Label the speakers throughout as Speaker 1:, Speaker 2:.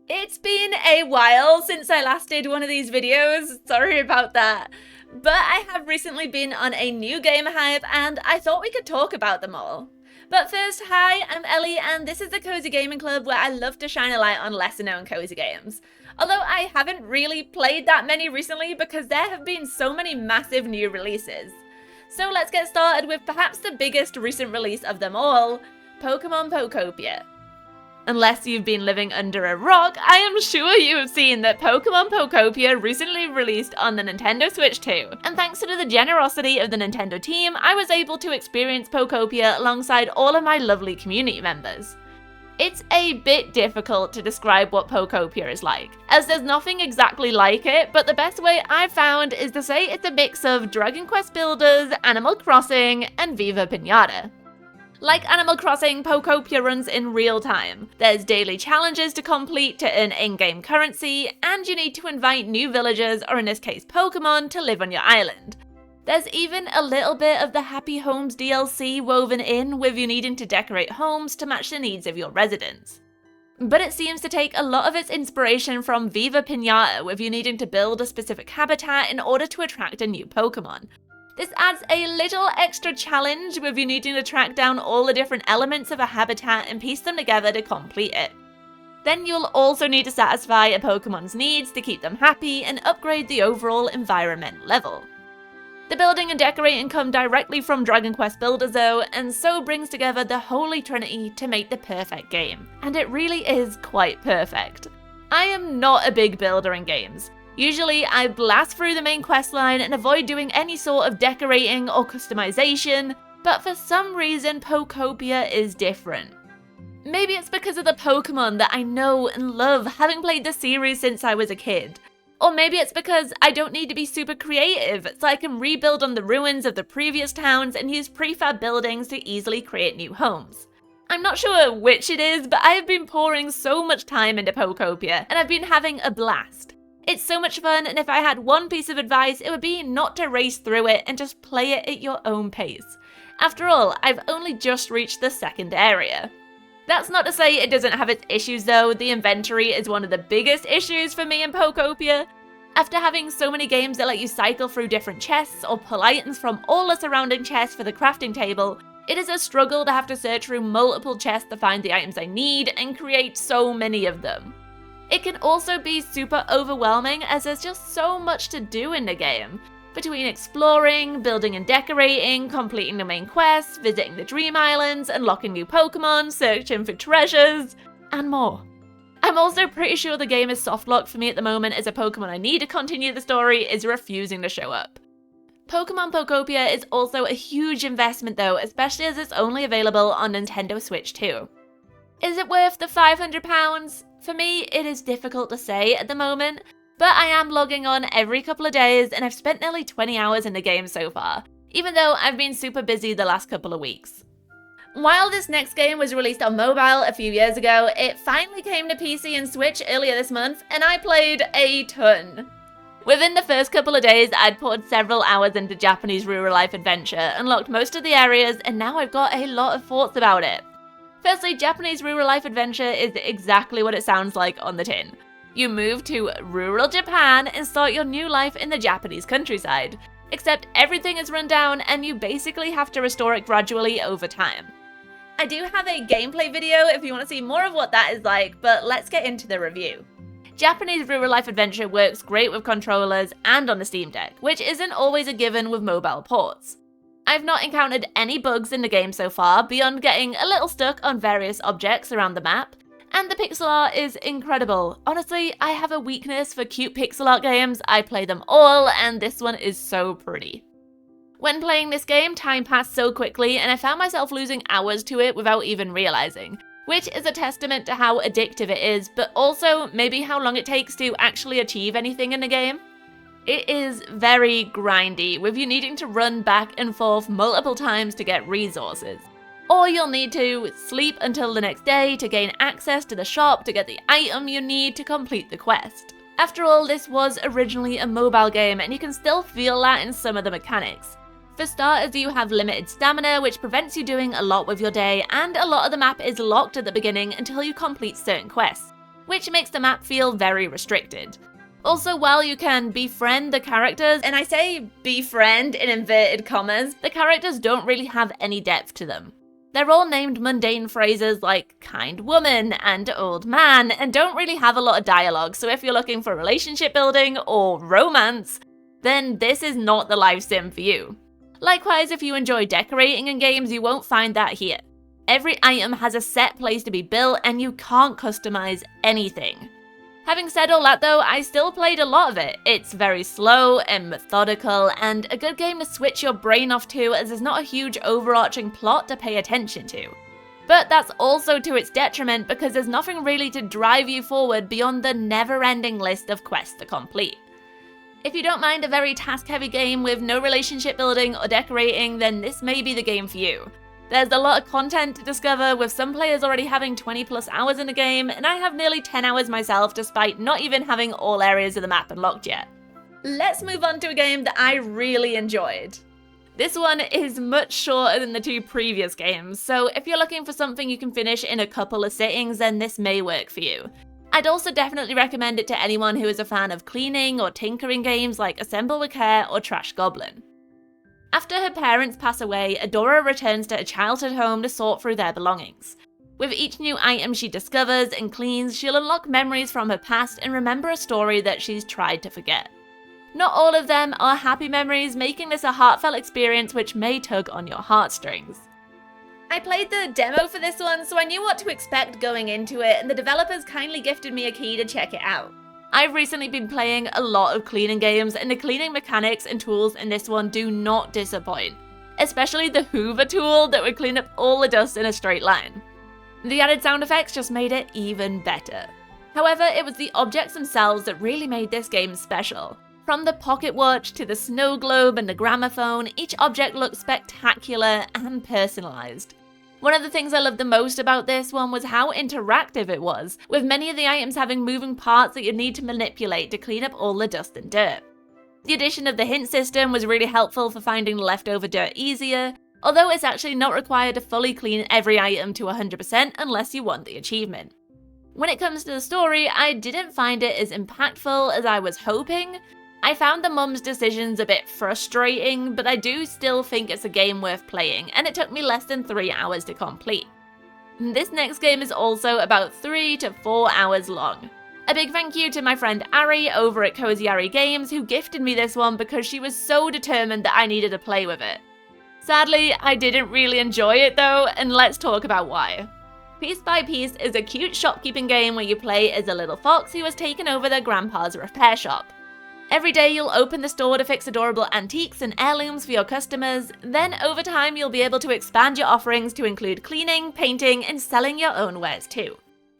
Speaker 1: It's been a while since I last did one of these videos, sorry about that. But I have recently been on a new game hype and I thought we could talk about them all. But first, hi, I'm Ellie and this is the Cozy Gaming Club where I love to shine a light on lesser known cozy games. Although I haven't really played that many recently because there have been so many massive new releases. So let's get started with perhaps the biggest recent release of them all, Pokemon Pokopia. Unless you've been living under a rock, I am sure you have seen that Pokemon Pokopia recently released on the Nintendo Switch 2, and thanks to the generosity of the Nintendo team, I was able to experience Pokopia alongside all of my lovely community members. It's a bit difficult to describe what Pokopia is like, as there's nothing exactly like it, but the best way I've found is to say it's a mix of Dragon Quest Builders, Animal Crossing, and Viva Pinata. Like Animal Crossing, Pokopia runs in real time. There's daily challenges to complete to earn in-game currency, and you need to invite new villagers, or in this case Pokemon, to live on your island. There's even a little bit of the Happy Homes DLC woven in, with you needing to decorate homes to match the needs of your residents. But it seems to take a lot of its inspiration from Viva Pinata, with you needing to build a specific habitat in order to attract a new Pokemon. This adds a little extra challenge with you needing to track down all the different elements of a habitat and piece them together to complete it. Then you'll also need to satisfy a Pokemon's needs to keep them happy and upgrade the overall environment level. The building and decorating come directly from Dragon Quest Builders though, and so brings together the holy trinity to make the perfect game. And it really is quite perfect. I am not a big builder in games. Usually, I blast through the main questline and avoid doing any sort of decorating or customization, but for some reason Pokopia is different. Maybe it's because of the Pokemon that I know and love, having played the series since I was a kid. Or maybe it's because I don't need to be super creative, so I can rebuild on the ruins of the previous towns and use prefab buildings to easily create new homes. I'm not sure which it is, but I have been pouring so much time into Pokopia, and I've been having a blast. It's so much fun, and if I had one piece of advice, it would be not to race through it and just play it at your own pace. After all, I've only just reached the second area. That's not to say it doesn't have its issues though. The inventory is one of the biggest issues for me in Pokopia. After having so many games that let you cycle through different chests or pull items from all the surrounding chests for the crafting table, it is a struggle to have to search through multiple chests to find the items I need and create so many of them. It can also be super overwhelming as there's just so much to do in the game. Between exploring, building and decorating, completing the main quests, visiting the Dream Islands, unlocking new Pokemon, searching for treasures, and more. I'm also pretty sure the game is softlocked for me at the moment as a Pokemon I need to continue the story is refusing to show up. Pokemon Pokopia is also a huge investment though, especially as it's only available on Nintendo Switch 2. Is it worth the £500? For me, it is difficult to say at the moment, but I am logging on every couple of days and I've spent nearly 20 hours in the game so far, even though I've been super busy the last couple of weeks. While this next game was released on mobile a few years ago, it finally came to PC and Switch earlier this month, and I played a ton. Within the first couple of days, I'd poured several hours into Japanese Rural Life Adventure, unlocked most of the areas, and now I've got a lot of thoughts about it. Firstly, Japanese Rural Life Adventure is exactly what it sounds like on the tin. You move to rural Japan and start your new life in the Japanese countryside, except everything is run down and you basically have to restore it gradually over time. I do have a gameplay video if you want to see more of what that is like, but let's get into the review. Japanese Rural Life Adventure works great with controllers and on the Steam Deck, which isn't always a given with mobile ports. I've not encountered any bugs in the game so far, beyond getting a little stuck on various objects around the map, and the pixel art is incredible. Honestly, I have a weakness for cute pixel art games, I play them all, and this one is so pretty. When playing this game, time passed so quickly, and I found myself losing hours to it without even realizing, which is a testament to how addictive it is, but also maybe how long it takes to actually achieve anything in the game. It is very grindy, with you needing to run back and forth multiple times to get resources. Or you'll need to sleep until the next day to gain access to the shop to get the item you need to complete the quest. After all, this was originally a mobile game, and you can still feel that in some of the mechanics. For starters, you have limited stamina, which prevents you doing a lot with your day, and a lot of the map is locked at the beginning until you complete certain quests. which makes the map feel very restricted. Also, while you can befriend the characters, and I say befriend in inverted commas, the characters don't really have any depth to them. They're all named mundane phrases like kind woman and old man, and don't really have a lot of dialogue, so if you're looking for relationship building or romance, then this is not the live sim for you. Likewise, if you enjoy decorating in games, you won't find that here. Every item has a set place to be built, and you can't customize anything. Having said all that though, I still played a lot of it. It's very slow and methodical, and a good game to switch your brain off to, as there's not a huge overarching plot to pay attention to. But that's also to its detriment, because there's nothing really to drive you forward beyond the never-ending list of quests to complete. If you don't mind a very task-heavy game with no relationship building or decorating, then this may be the game for you. There's a lot of content to discover, with some players already having 20 plus hours in the game, and I have nearly 10 hours myself despite not even having all areas of the map unlocked yet. Let's move on to a game that I really enjoyed. This one is much shorter than the two previous games, so if you're looking for something you can finish in a couple of sittings, then this may work for you. I'd also definitely recommend it to anyone who is a fan of cleaning or tinkering games like Assemble with Care or Trash Goblin. After her parents pass away, Adora returns to a childhood home to sort through their belongings. With each new item she discovers and cleans, she'll unlock memories from her past and remember a story that she's tried to forget. Not all of them are happy memories, making this a heartfelt experience which may tug on your heartstrings. I played the demo for this one, so I knew what to expect going into it, and the developers kindly gifted me a key to check it out. I've recently been playing a lot of cleaning games, and the cleaning mechanics and tools in this one do not disappoint. Especially the Hoover tool that would clean up all the dust in a straight line. The added sound effects just made it even better. However, it was the objects themselves that really made this game special. From the pocket watch to the snow globe and the gramophone, each object looked spectacular and personalised. One of the things I loved the most about this one was how interactive it was, with many of the items having moving parts that you'd need to manipulate to clean up all the dust and dirt. The addition of the hint system was really helpful for finding leftover dirt easier, although it's actually not required to fully clean every item to 100% unless you want the achievement. When it comes to the story, I didn't find it as impactful as I was hoping. I found the mum's decisions a bit frustrating, but I do still think it's a game worth playing, and it took me less than 3 hours to complete. This next game is also about 3 to 4 hours long. A big thank you to my friend Ari over at Cozy Ari Games, who gifted me this one because she was so determined that I needed to play with it. Sadly, I didn't really enjoy it though, and let's talk about why. Piece by Piece is a cute shopkeeping game where you play as a little fox who has taken over their grandpa's repair shop. Every day you'll open the store to fix adorable antiques and heirlooms for your customers, then over time you'll be able to expand your offerings to include cleaning, painting, and selling your own wares too.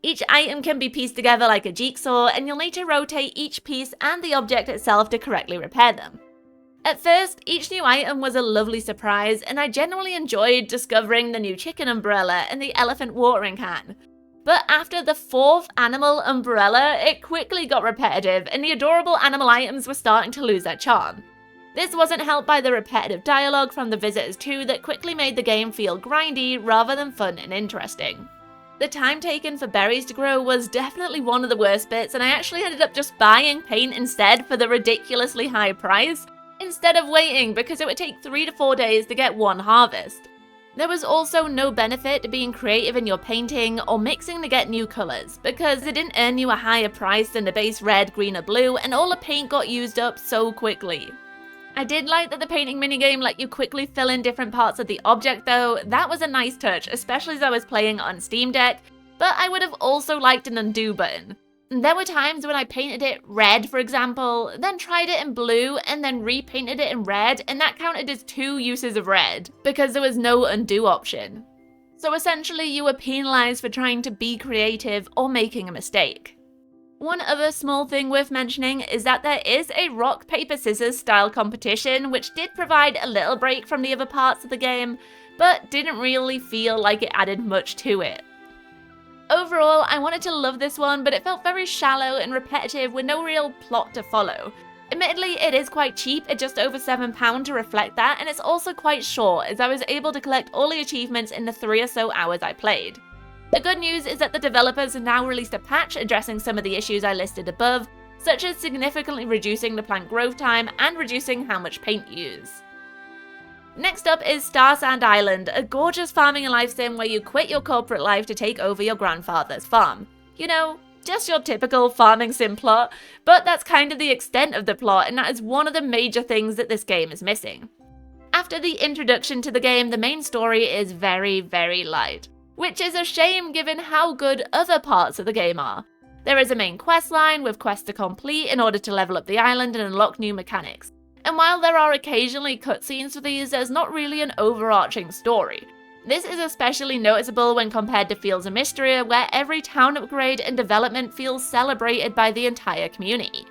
Speaker 1: Each item can be pieced together like a jigsaw, and you'll need to rotate each piece and the object itself to correctly repair them. At first, each new item was a lovely surprise, and I genuinely enjoyed discovering the new chicken umbrella and the elephant watering can. But after the 4th animal umbrella, it quickly got repetitive, and the adorable animal items were starting to lose their charm. This wasn't helped by the repetitive dialogue from the visitors too, that quickly made the game feel grindy rather than fun and interesting. The time taken for berries to grow was definitely one of the worst bits, and I actually ended up just buying paint instead for the ridiculously high price, instead of waiting, because it would take 3 to 4 days to get one harvest. There was also no benefit to being creative in your painting or mixing to get new colours, because it didn't earn you a higher price than the base red, green or blue, and all the paint got used up so quickly. I did like that the painting minigame let you quickly fill in different parts of the object though. That was a nice touch, especially as I was playing on Steam Deck, but I would have also liked an undo button. There were times when I painted it red, for example, then tried it in blue, and then repainted it in red, and that counted as 2 uses of red, because there was no undo option. So essentially you were penalised for trying to be creative or making a mistake. One other small thing worth mentioning is that there is a rock, paper, scissors style competition, which did provide a little break from the other parts of the game, but didn't really feel like it added much to it. Overall, I wanted to love this one, but it felt very shallow and repetitive with no real plot to follow. Admittedly, it is quite cheap at just over £7 to reflect that, and it's also quite short, as I was able to collect all the achievements in the 3 or so hours I played. The good news is that the developers have now released a patch addressing some of the issues I listed above, such as significantly reducing the plant growth time and reducing how much paint you use. Next up is Starsand Island, a gorgeous farming and life sim where you quit your corporate life to take over your grandfather's farm. You know, just your typical farming sim plot, but that's kind of the extent of the plot, and that is one of the major things that this game is missing. After the introduction to the game, the main story is very, very light, which is a shame given how good other parts of the game are. There is a main quest line with quests to complete in order to level up the island and unlock new mechanics. And while there are occasionally cutscenes for these, there's not really an overarching story. This is especially noticeable when compared to Fields of Mysteria, where every town upgrade and development feels celebrated by the entire community.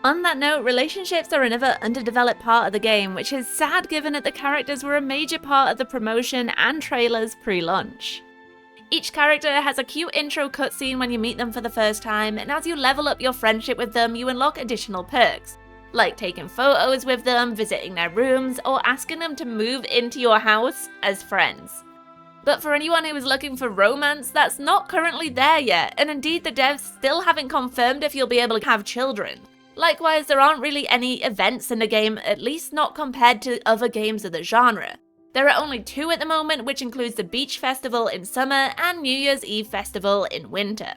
Speaker 1: On that note, relationships are another underdeveloped part of the game, which is sad given that the characters were a major part of the promotion and trailers pre-launch. Each character has a cute intro cutscene when you meet them for the first time, and as you level up your friendship with them, you unlock additional perks, like taking photos with them, visiting their rooms, or asking them to move into your house as friends. But for anyone who is looking for romance, that's not currently there yet, and indeed the devs still haven't confirmed if you'll be able to have children. Likewise, there aren't really any events in the game, at least not compared to other games of the genre. There are only 2 at the moment, which includes the Beach Festival in summer and New Year's Eve Festival in winter.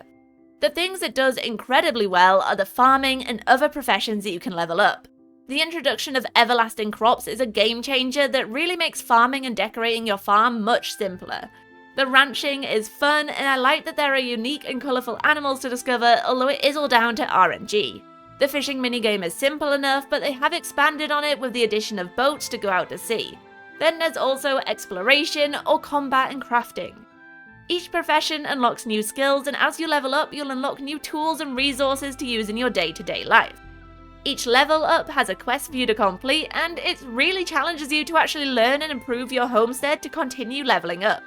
Speaker 1: The things it does incredibly well are the farming and other professions that you can level up. The introduction of everlasting crops is a game changer that really makes farming and decorating your farm much simpler. The ranching is fun, and I like that there are unique and colourful animals to discover, although it is all down to RNG. The fishing minigame is simple enough, but they have expanded on it with the addition of boats to go out to sea. Then there's also exploration or combat and crafting. Each profession unlocks new skills, and as you level up, you'll unlock new tools and resources to use in your day-to-day life. Each level up has a quest for you to complete, and it really challenges you to actually learn and improve your homestead to continue leveling up.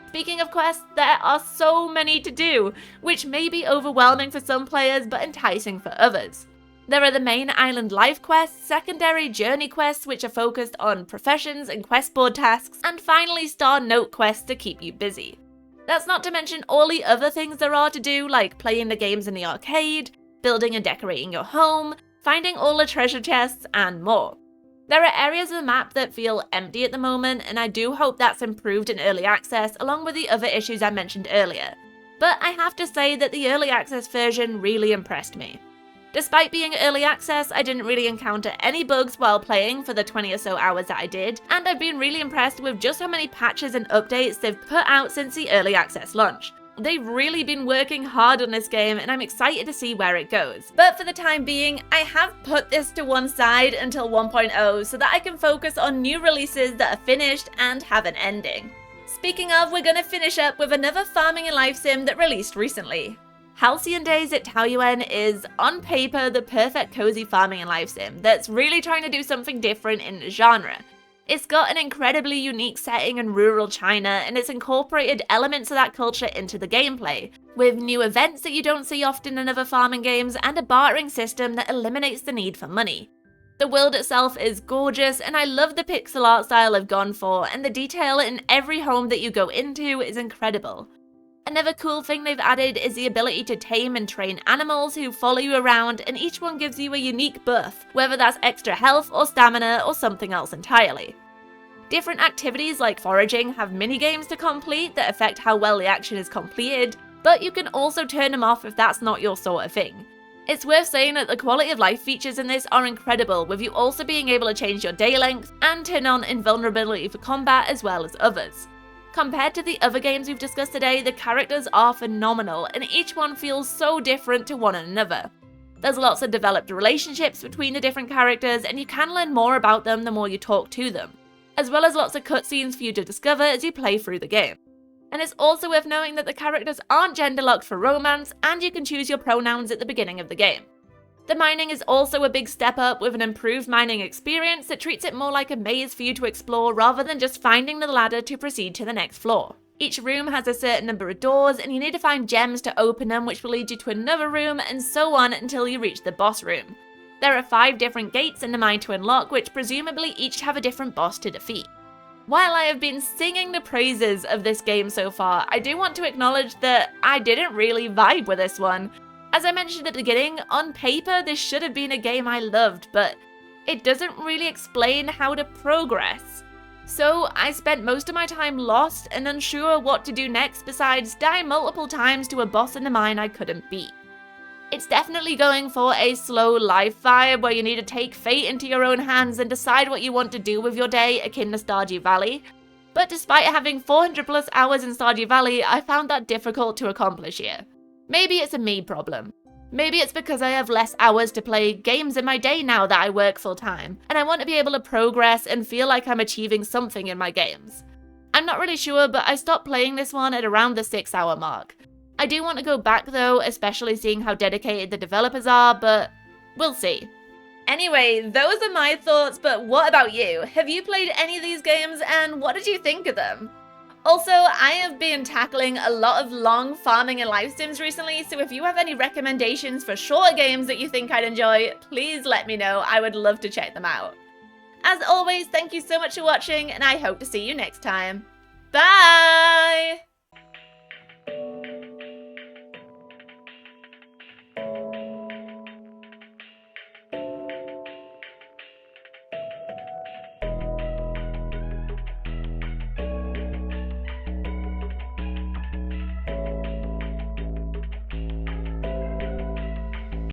Speaker 1: Speaking of quests, there are so many to do, which may be overwhelming for some players but enticing for others. There are the main island life quests, secondary journey quests which are focused on professions and quest board tasks, and finally star note quests to keep you busy. That's not to mention all the other things there are to do, like playing the games in the arcade, building and decorating your home, finding all the treasure chests, and more. There are areas of the map that feel empty at the moment, and I do hope that's improved in early access along with the other issues I mentioned earlier. But I have to say that the early access version really impressed me. Despite being early access, I didn't really encounter any bugs while playing for the 20 or so hours that I did, and I've been really impressed with just how many patches and updates they've put out since the early access launch. They've really been working hard on this game, and I'm excited to see where it goes. But for the time being, I have put this to one side until 1.0 so that I can focus on new releases that are finished and have an ending. Speaking of, we're gonna finish up with another farming and life sim that released recently. Halcyon Days at Taoyuan is, on paper, the perfect cozy farming and life sim that's really trying to do something different in the genre. It's got an incredibly unique setting in rural China, and it's incorporated elements of that culture into the gameplay, with new events that you don't see often in other farming games and a bartering system that eliminates the need for money. The world itself is gorgeous, and I love the pixel art style they've gone for, and the detail in every home that you go into is incredible. Another cool thing they've added is the ability to tame and train animals who follow you around, and each one gives you a unique buff, whether that's extra health or stamina or something else entirely. Different activities like foraging have minigames to complete that affect how well the action is completed, but you can also turn them off if that's not your sort of thing. It's worth saying that the quality of life features in this are incredible, with you also being able to change your day length and turn on invulnerability for combat as well as others. Compared to the other games we've discussed today, the characters are phenomenal, and each one feels so different to one another. There's lots of developed relationships between the different characters, and you can learn more about them the more you talk to them, as well as lots of cutscenes for you to discover as you play through the game. And it's also worth knowing that the characters aren't gender locked for romance, and you can choose your pronouns at the beginning of the game. The mining is also a big step up, with an improved mining experience that treats it more like a maze for you to explore rather than just finding the ladder to proceed to the next floor. Each room has a certain number of doors, and you need to find gems to open them, which will lead you to another room, and so on until you reach the boss room. There are 5 different gates in the mine to unlock, which presumably each have a different boss to defeat. While I have been singing the praises of this game so far, I do want to acknowledge that I didn't really vibe with this one. As I mentioned at the beginning, on paper this should have been a game I loved, but it doesn't really explain how to progress. So I spent most of my time lost and unsure what to do next besides die multiple times to a boss in the mine I couldn't beat. It's definitely going for a slow life vibe where you need to take fate into your own hands and decide what you want to do with your day, akin to Stardew Valley. But despite having 400 plus hours in Stardew Valley, I found that difficult to accomplish here. Maybe it's a me problem. Maybe it's because I have less hours to play games in my day now that I work full time, and I want to be able to progress and feel like I'm achieving something in my games. I'm not really sure, but I stopped playing this one at around the 6-hour mark. I do want to go back though, especially seeing how dedicated the developers are, but we'll see. Anyway, those are my thoughts, but what about you? Have you played any of these games and what did you think of them? Also, I have been tackling a lot of long farming and life sims recently, so if you have any recommendations for shorter games that you think I'd enjoy, please let me know. I would love to check them out. As always, thank you so much for watching, and I hope to see you next time. Bye!